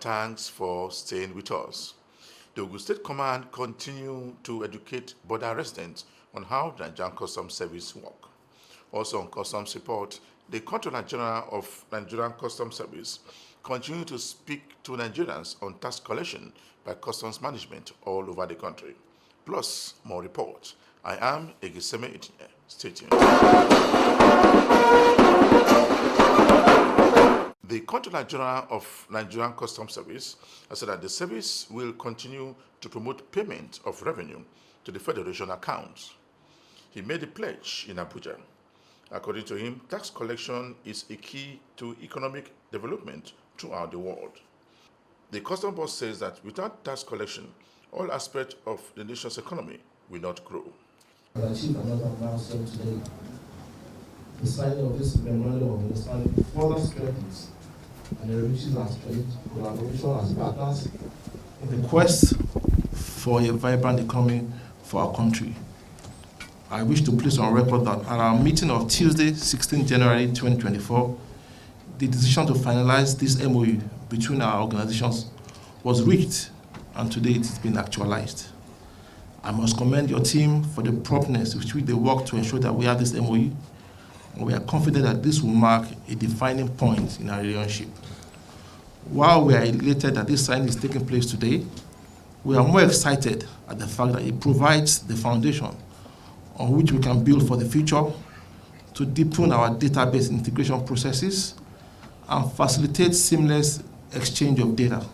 thanks for staying with us. The Ogun State Command continue to educate border residents on how the Nigerian Customs Service work. Also on customs report, the Controller General of Nigerian Customs Service continue to speak to Nigerians on tax collection by customs management all over the country. Plus, more reports. I am Egiseme Itinye. Stay tuned. The Controller General of Nigerian Customs Service has said that the service will continue to promote payment of revenue to the Federation accounts. He made a pledge in Abuja. According to him, tax collection is a key to economic development throughout the world. The Customs Board says that without tax collection, all aspects of the nation's economy will not grow. We achieved another milestone today. The signing of this memorandum of understanding further strengthens and enriches our collaboration as partners in the quest for a vibrant economy for our country. I wish to place on record that at our meeting of Tuesday, 16 January 2024, the decision to finalize this MOU between our organizations was reached, and today it has been actualized. I must commend your team for the promptness with which they work to ensure that we have this MOU, and we are confident that this will mark a defining point in our relationship. While we are elated that this signing is taking place today, we are more excited at the fact that it provides the foundation on which we can build for the future to deepen our database integration processes and facilitate seamless exchange of data.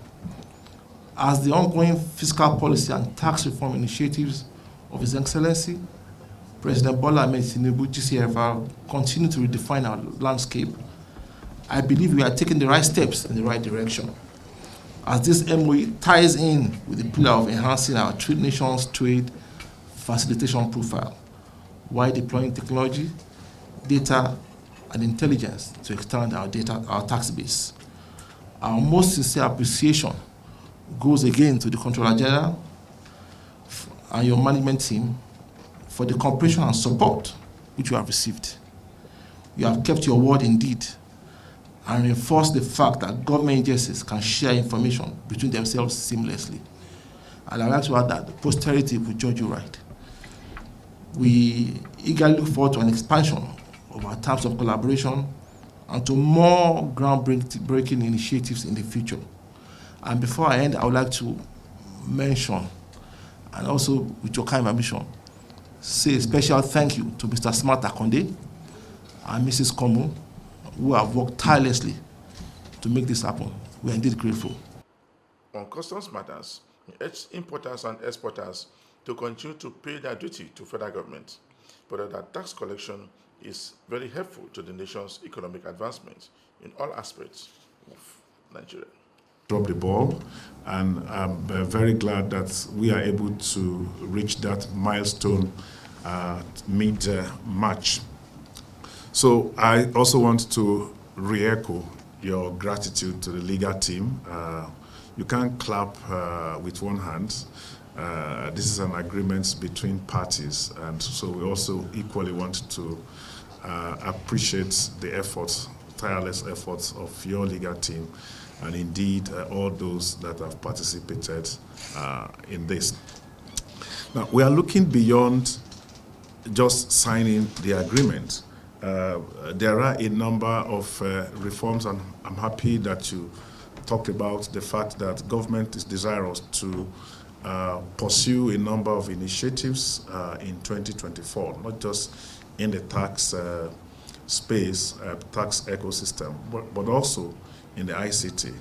As the ongoing fiscal policy and tax reform initiatives of His Excellency, President Bola Ahmed Tinubu GCFR continue to redefine our landscape, I believe we are taking the right steps in the right direction, as this MOU ties in with the pillar of enhancing our nation's trade facilitation profile, while deploying technology, data, and intelligence to extend our tax base. Our most sincere appreciation goes again to the Controller General and your management team for the cooperation and support which you have received. You have kept your word indeed and reinforced the fact that government agencies can share information between themselves seamlessly. And I'd like to add that posterity will judge you right. We eagerly look forward to an expansion of our terms of collaboration and to more groundbreaking initiatives in the future. And before I end, I would like to mention, and also with your kind permission, say a special thank you to Mr. Smart Akonde and Mrs. Komu, who have worked tirelessly to make this happen. We are indeed grateful. On customs matters, he urged importers and exporters to continue to pay their duty to federal government, but that tax collection is very helpful to the nation's economic advancement in all aspects of Nigeria. Drop the ball, and I'm very glad that we are able to reach that milestone mid-March. So I also want to re-echo your gratitude to the legal team. You can't clap with one hand. This is an agreement between parties, and so we also equally want to appreciate the efforts, tireless efforts of your legal team, and indeed all those that have participated in this. Now, we are looking beyond just signing the agreement. There are a number of reforms, and I'm happy that you talked about the fact that government is desirous to pursue a number of initiatives in 2024, not just in the tax space, tax ecosystem, but also in the ICT.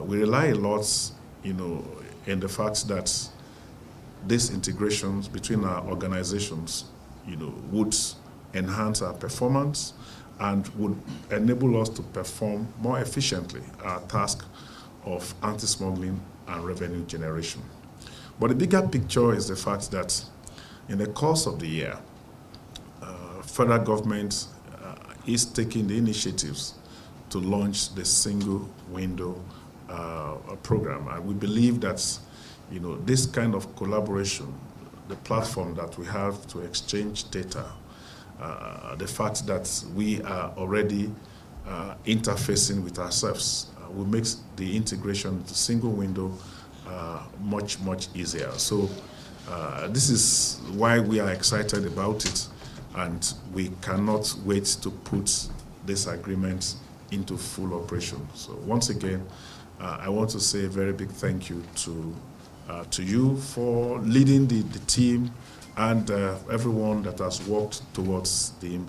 We rely a lot, in the fact that these integrations between our organizations, would enhance our performance and would enable us to perform more efficiently our task of anti-smuggling and revenue generation. But the bigger picture is the fact that in the course of the year, federal government is taking the initiatives to launch the single window program. And we believe that, this kind of collaboration, the platform that we have to exchange data, the fact that we are already interfacing with ourselves, will make the integration into single window much, much easier. So this is why we are excited about it, and we cannot wait to put this agreement into full operation. So once again, I want to say a very big thank you to you for leading the team and everyone that has worked towards the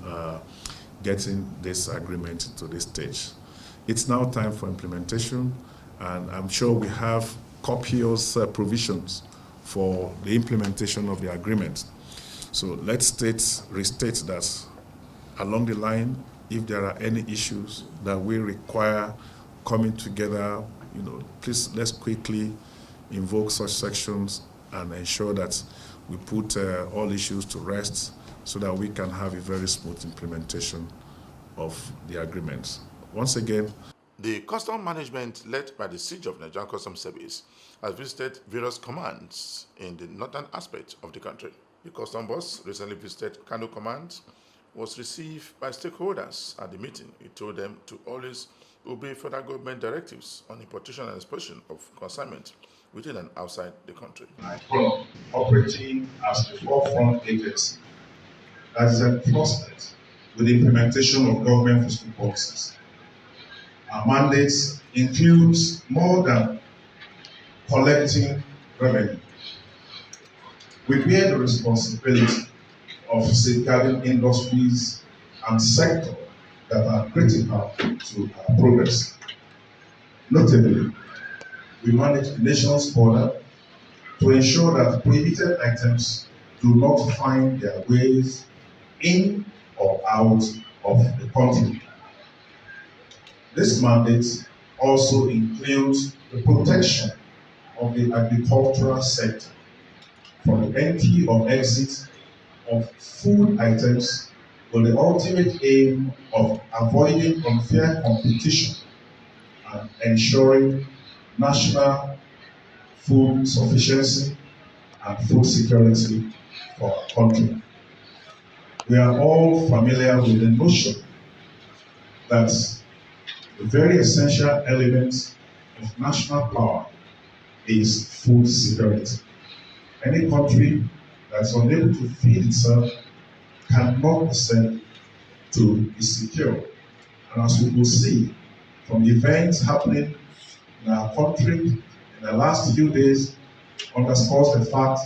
getting this agreement to this stage. It's now time for implementation, and I'm sure we have copious provisions for the implementation of the agreement. So let's restate that along the line, if there are any issues that we require coming together, please let's quickly invoke such sections and ensure that we put all issues to rest so that we can have a very smooth implementation of the agreements. Once again, the custom management led by the Siege of Nigerian Customs Service has visited various commands in the northern aspect of the country. The custom boss recently visited Kano Command, was received by stakeholders at the meeting. He told them to always obey federal government directives on importation and exportation of consignment within and outside the country. From operating as the forefront agency that is entrusted with the implementation of government fiscal policies. Our mandates includes more than collecting revenue. We bear the responsibility of safeguarding industries and sectors that are critical to our progress. Notably, we manage the nation's border to ensure that prohibited items do not find their ways in or out of the country. This mandate also includes the protection of the agricultural sector from the entry or exit of food items with the ultimate aim of avoiding unfair competition and ensuring national food sufficiency and food security for our country. We are all familiar with the notion that a very essential element of national power is food security. Any country that's unable to feed itself cannot be said to be secure. And as we will see from events happening in our country in the last few days, underscores the fact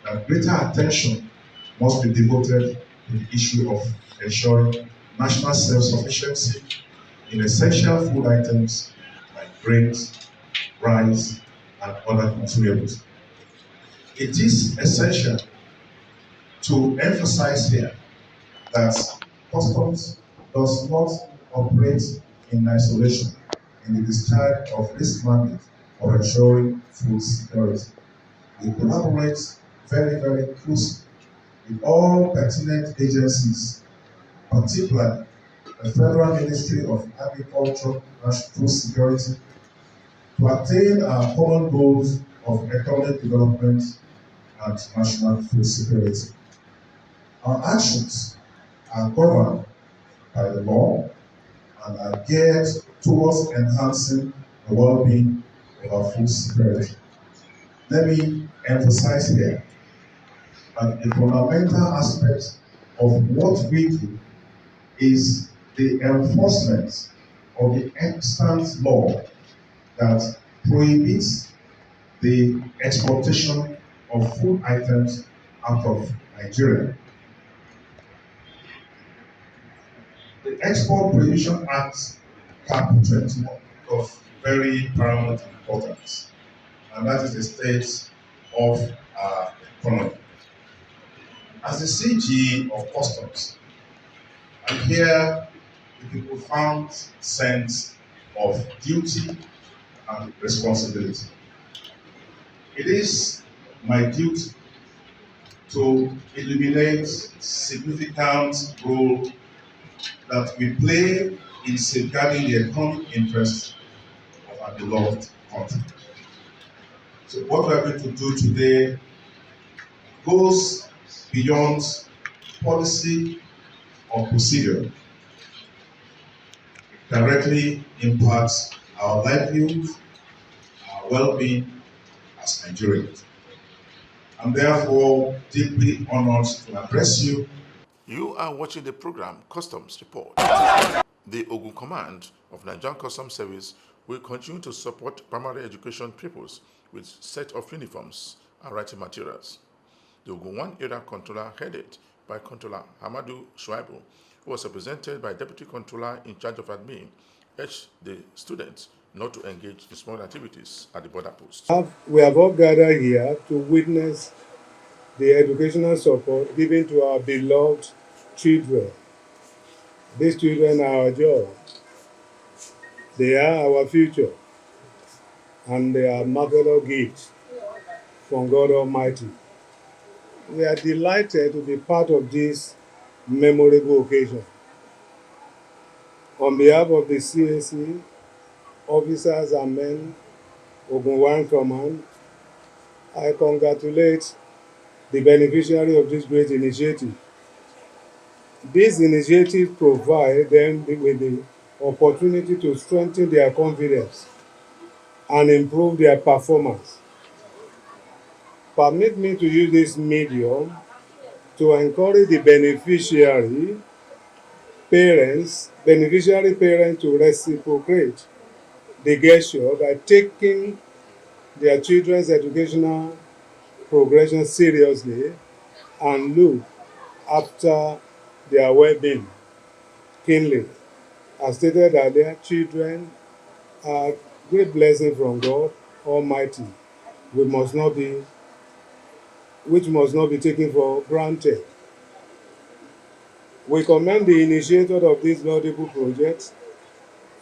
that greater attention must be devoted to the issue of ensuring national self-sufficiency in essential food items like grains, rice, and other consumables. It is essential to emphasize here that customs does not operate in isolation in the discharge of this mandate of ensuring food security. We collaborate very, very closely with all pertinent agencies, particularly the Federal Ministry of Agriculture and Food Security, to attain our common goals of economic development and national food security. Our actions are governed by the law and are geared towards enhancing the well-being of our food security. Let me emphasize here that a fundamental aspect of what we do is the enforcement of the extant law that prohibits the exportation of food items out of Nigeria. The Export Prohibition Act, Cap 21, of very paramount importance, and that is the state of our economy. As the CG of Customs, I hear the profound sense of duty and responsibility. It is my duty to illuminate significant role that we play in safeguarding the economic interests of our beloved country. So what we are going to do today goes beyond policy or procedure. It directly impacts our livelihood, our well-being as Nigerians. I'm therefore deeply honored to address you. You are watching the program Customs Report. The Ogun Command of Nigerian Customs Service will continue to support primary education pupils with set of uniforms and writing materials. The Ogun 1 Area Controller, headed by Controller Hamadu Shuaibu, who was represented by Deputy Controller in charge of admin, urged the students not to engage in small activities at the border post. We have all gathered here to witness the educational support given to our beloved children. These children are our joy. They are our future, and they are marvelous gifts from God Almighty. We are delighted to be part of this memorable occasion. On behalf of the CAC, officers and men, Ogun 1 Command, I congratulate the beneficiary of this great initiative. This initiative provides them with the opportunity to strengthen their confidence and improve their performance. Permit me to use this medium to encourage the beneficiary parents to reciprocate the gesture by taking their children's educational progression seriously and look after their well-being keenly. As stated earlier, children are great blessing from God Almighty, which must not be taken for granted. We commend the initiator of this laudable project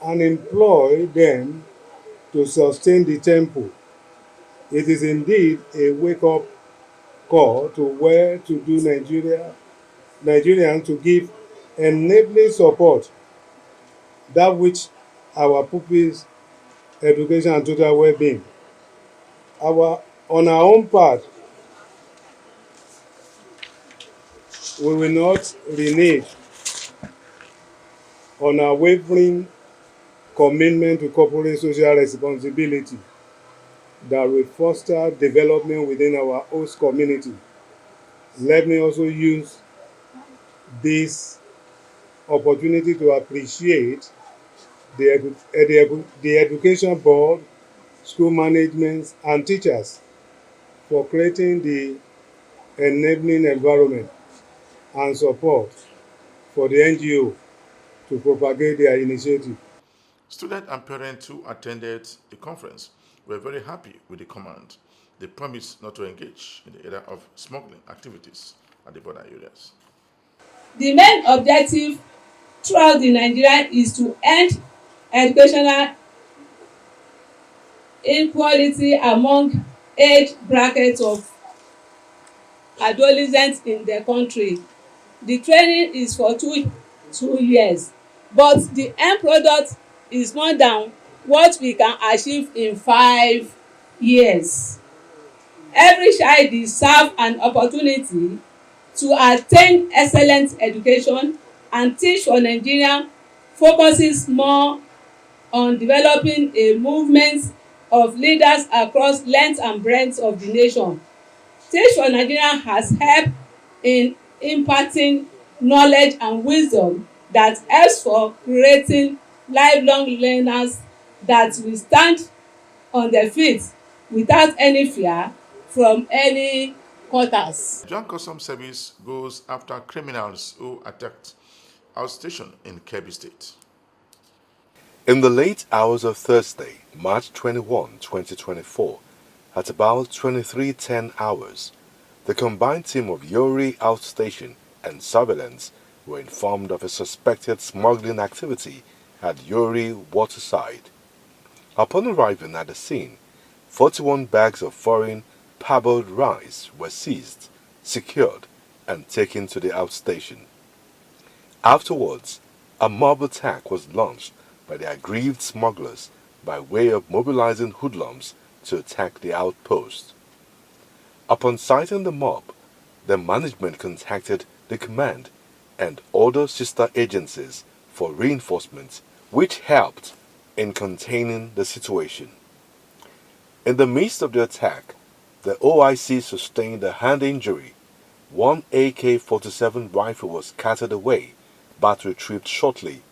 and employ them to sustain the tempo. It is indeed a wake-up call to where to do Nigerians to give enabling support, that which our pupils' education and total well-being. On our own part, we will not renege on our wavering commitment to corporate social responsibility that will foster development within our host community. Let me also use this opportunity to appreciate the Education Board, school management, and teachers for creating the enabling environment and support for the NGO to propagate their initiative. Students and parents who attended the conference were very happy with the command. They promised not to engage in the area of smuggling activities at the border areas. The main objective throughout the Nigeria is to end educational inequality among age brackets of adolescents in the country. The training is for two years, but the end product is more than what we can achieve in 5 years. Every child deserves an opportunity to attain excellent education, and Teach for Nigeria focuses more on developing a movement of leaders across length and breadth of the nation. Teach for Nigeria has helped in imparting knowledge and wisdom that helps for creating lifelong learners that will stand on their feet without any fear from any quarters. Nigerian Customs Service goes after criminals who attacked our station in Kebbi State. In the late hours of Thursday, March 21, 2024, at about 23:10 hours, the combined team of Yori Outstation and Surveillance were informed of a suspected smuggling activity at Yori Waterside. Upon arriving at the scene, 41 bags of foreign parboiled rice were seized, secured, and taken to the outstation. Afterwards, a mob attack was launched by the aggrieved smugglers by way of mobilizing hoodlums to attack the outpost. Upon sighting the mob, the management contacted the command and other sister agencies for reinforcements, which helped in containing the situation. In the midst of the attack, the OIC sustained a hand injury. One AK-47 rifle was scattered away but retrieved shortly,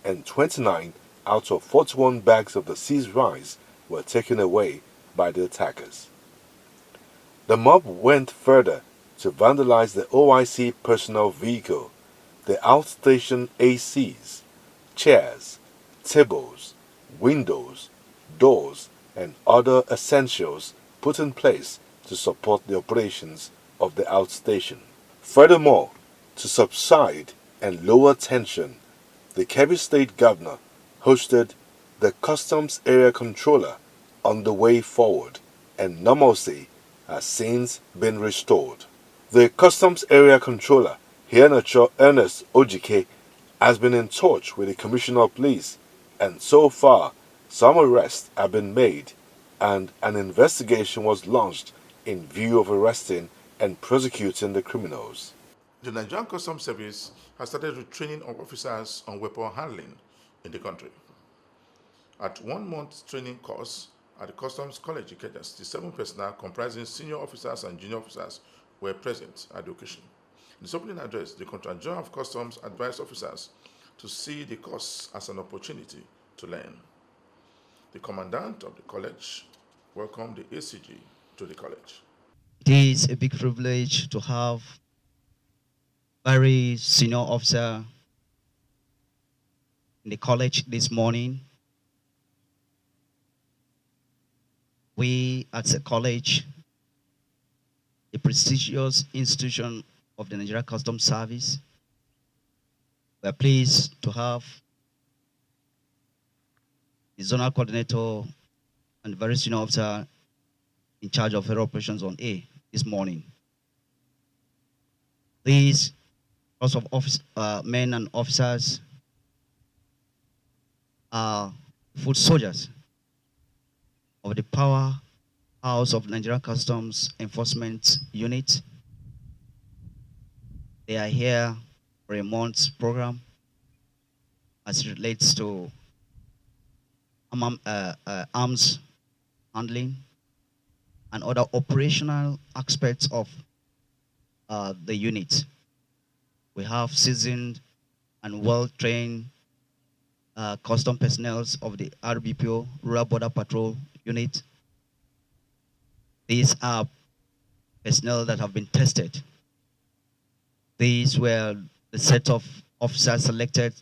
and 29 out of 41 bags of the seized rice were taken away by the attackers. The mob went further to vandalize the OIC personnel vehicle, the outstation ACs, chairs, tables, windows, doors, and other essentials put in place to support the operations of the outstation. Furthermore, to subside and lower tension, the Kebbi State Governor hosted the Customs Area Controller on the way forward, and normalcy has since been restored. The Customs Area Controller, Hianacho Ernest Ojike, has been in touch with the Commissioner of Police, and so far some arrests have been made and an investigation was launched in view of arresting and prosecuting the criminals. The Nigerian Customs Service has started retraining of officers on weapon handling in the country. At 1 month training course at the Customs College Ikeja, 67 personnel comprising senior officers and junior officers were present at the occasion. In his opening address, the Controller General of Customs advised officers to see the course as an opportunity to learn. The commandant of the college welcomed the ACG to the college. It is a big privilege to have very senior officer in the college this morning. We at the college, a prestigious institution of the Nigeria Customs Service, we are pleased to have the zonal coordinator and very senior officer in charge of Federal Operations on A this morning. These lots of men and officers are foot soldiers of the powerhouse of Nigerian Customs Enforcement Unit. They are here for a month's program as it relates to arms handling and other operational aspects of the unit. We have seasoned and well-trained custom personnel of the RBPO, Rural Border Patrol Unit. These are personnel that have been tested. These were the set of officers selected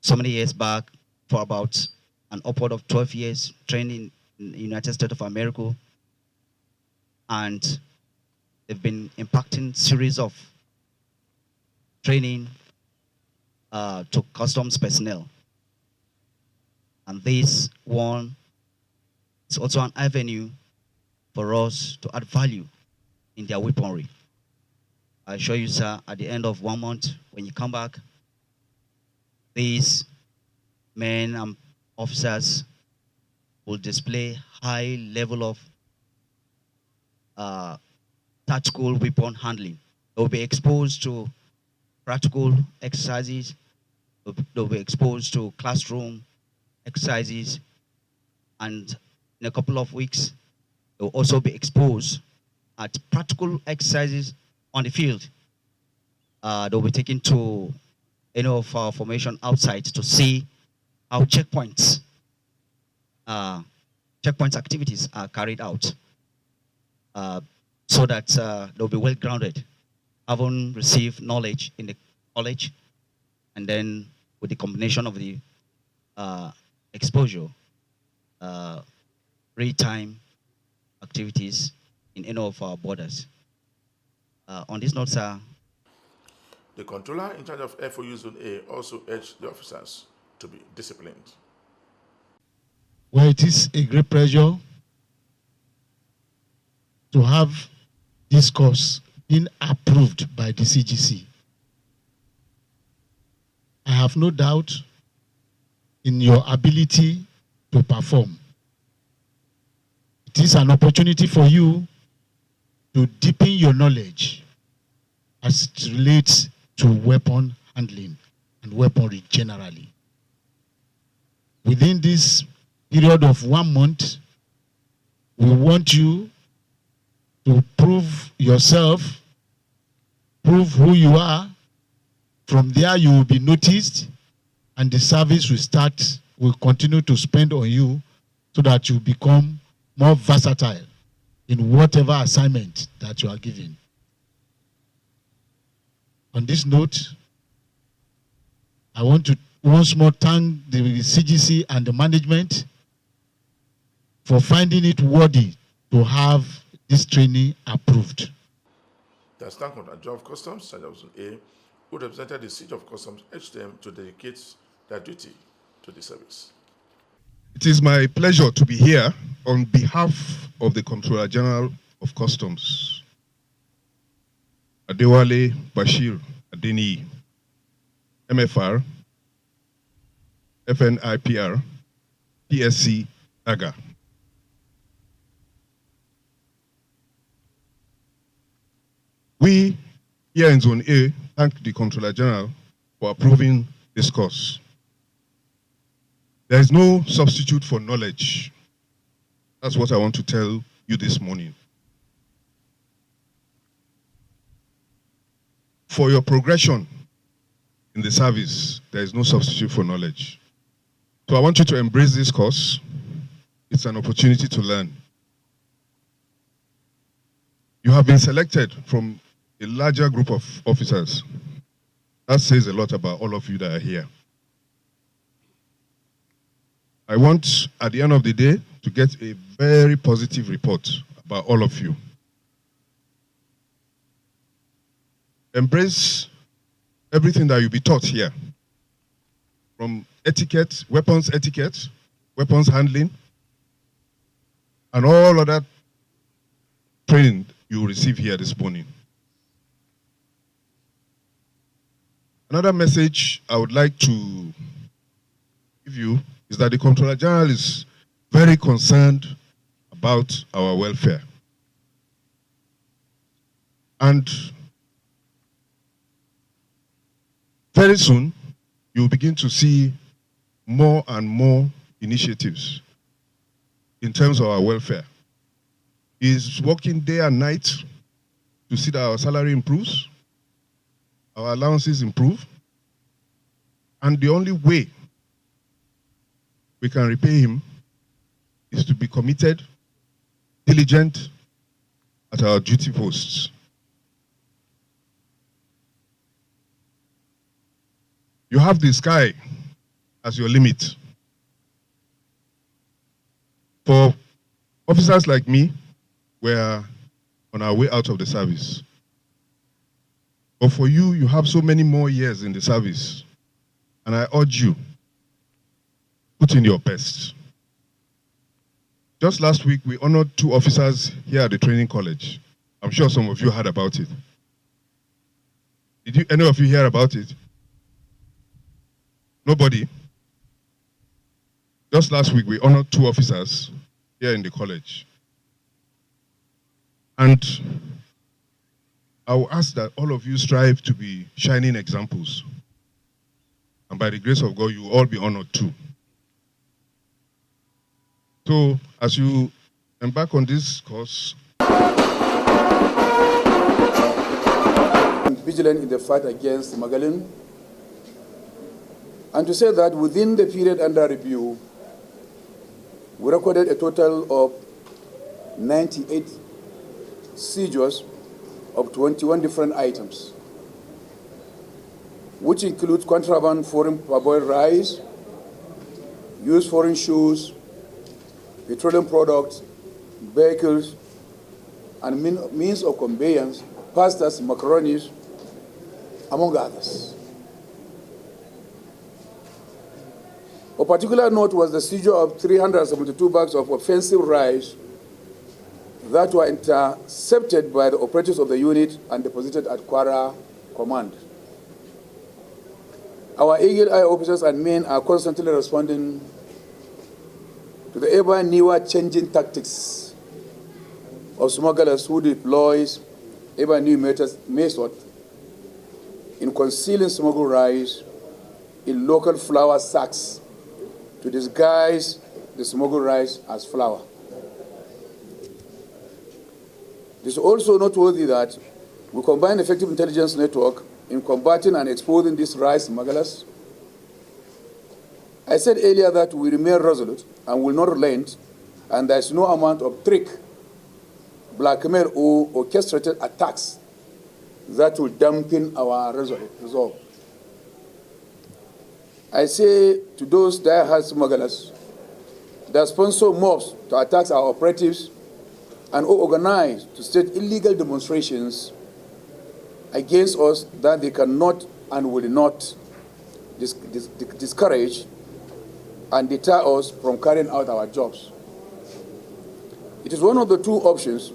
so many years back for about an upward of 12 years training in the United States of America, and they've been impacting series of training to customs personnel. And this one is also an avenue for us to add value in their weaponry. I assure you, sir, at the end of 1 month, when you come back, these men and officers will display high level of tactical weapon handling. They will be exposed to practical exercises. They'll be exposed to classroom exercises. And in a couple of weeks, they'll also be exposed at practical exercises on the field. They'll be taken to any of our formation outside to see how checkpoints activities are carried out, so that they'll be well grounded, having received knowledge in the college, and then with the combination of the exposure, real-time activities in any of our borders. On this note, sir, the controller in charge of FOU Zone A also urged the officers to be disciplined. Well, it is a great pleasure to have this course being approved by the CGC. I have no doubt in your ability to perform. It is an opportunity for you to deepen your knowledge as it relates to weapon handling and weaponry generally. within this period of 1 month, we want you to prove yourself, prove who you are. From there, you will be noticed, and the service will continue to spend on you so that you become more versatile in whatever assignment that you are given. On this note, I want to once more thank the CGC and the management for finding it worthy to have this training approved. The Assistant Controller of Customs, Sergeant A, who represented the Siege of Customs, urged them to dedicate their duty to the service. It is my pleasure to be here on behalf of the Comptroller General of Customs, Adewale Bashir Adeniyi, MFR, FNIPR, PSC, AGA. We here in Zone A thank the Comptroller General for approving this course. There is no substitute for knowledge. That's what I want to tell you this morning. For your progression in the service, there is no substitute for knowledge. So I want you to embrace this course. It's an opportunity to learn. You have been selected from a larger group of officers. That says a lot about all of you that are here. I want, at the end of the day, to get a very positive report about all of you. Embrace everything that you'll be taught here, from etiquette, weapons handling, and all other training you will receive here this morning. Another message I would like to give you is that the Comptroller General is very concerned about our welfare. And very soon, you'll begin to see more and more initiatives in terms of our welfare. He's working day and night to see that our salary improves, our allowances improve, and the only way we can repay him is to be committed, diligent at our duty posts. You have the sky as your limit. For officers like me, we're on our way out of the service. But for you, you have so many more years in the service. And I urge you, put in your best. Just last week, we honored 2 officers here at the training college. I'm sure some of you heard about it. Did any of you hear about it? Nobody? Just last week, we honored 2 officers here in the college. And I will ask that all of you strive to be shining examples. And by the grace of God, you will all be honored too. So, as you embark on this course, vigilant in the fight against smuggling, and to say that within the period under review, we recorded a total of 98 seizures of 21 different items, which includes contraband foreign parboiled rice, used foreign shoes, petroleum products, vehicles, and means of conveyance, pastas, macaronis, among others. Of particular note was the seizure of 372 bags of offensive rice that were intercepted by the operatives of the unit and deposited at Kwara Command. Our Eagle Eye officers and men are constantly responding to the ever newer changing tactics of smugglers who deploys ever new methods in concealing smuggled rice in local flour sacks to disguise the smuggled rice as flour. It is also noteworthy that we combine effective intelligence network in combating and exposing these rice smugglers. I said earlier that we remain resolute and will not relent, and there is no amount of trick, blackmail, or orchestrated attacks that will dampen our resolve. I say to those die-hard smugglers that sponsor mobs to attack our operatives and organize to stage illegal demonstrations against us that they cannot and will not discourage and deter us from carrying out our jobs. It is one of the two options.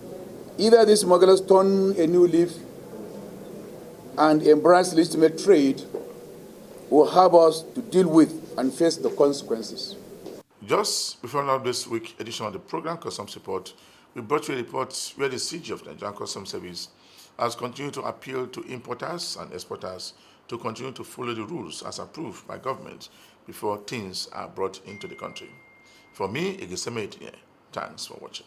Either these smugglers turn a new leaf and embrace legitimate trade, or have us to deal with and face the consequences. Just before now this week edition of the program Customs Report, we brought you a report where the CG of the Nigerian Customs Service has continued to appeal to importers and exporters to continue to follow the rules as approved by government before things are brought into the country. For me, Igiseme Itinye, thanks for watching.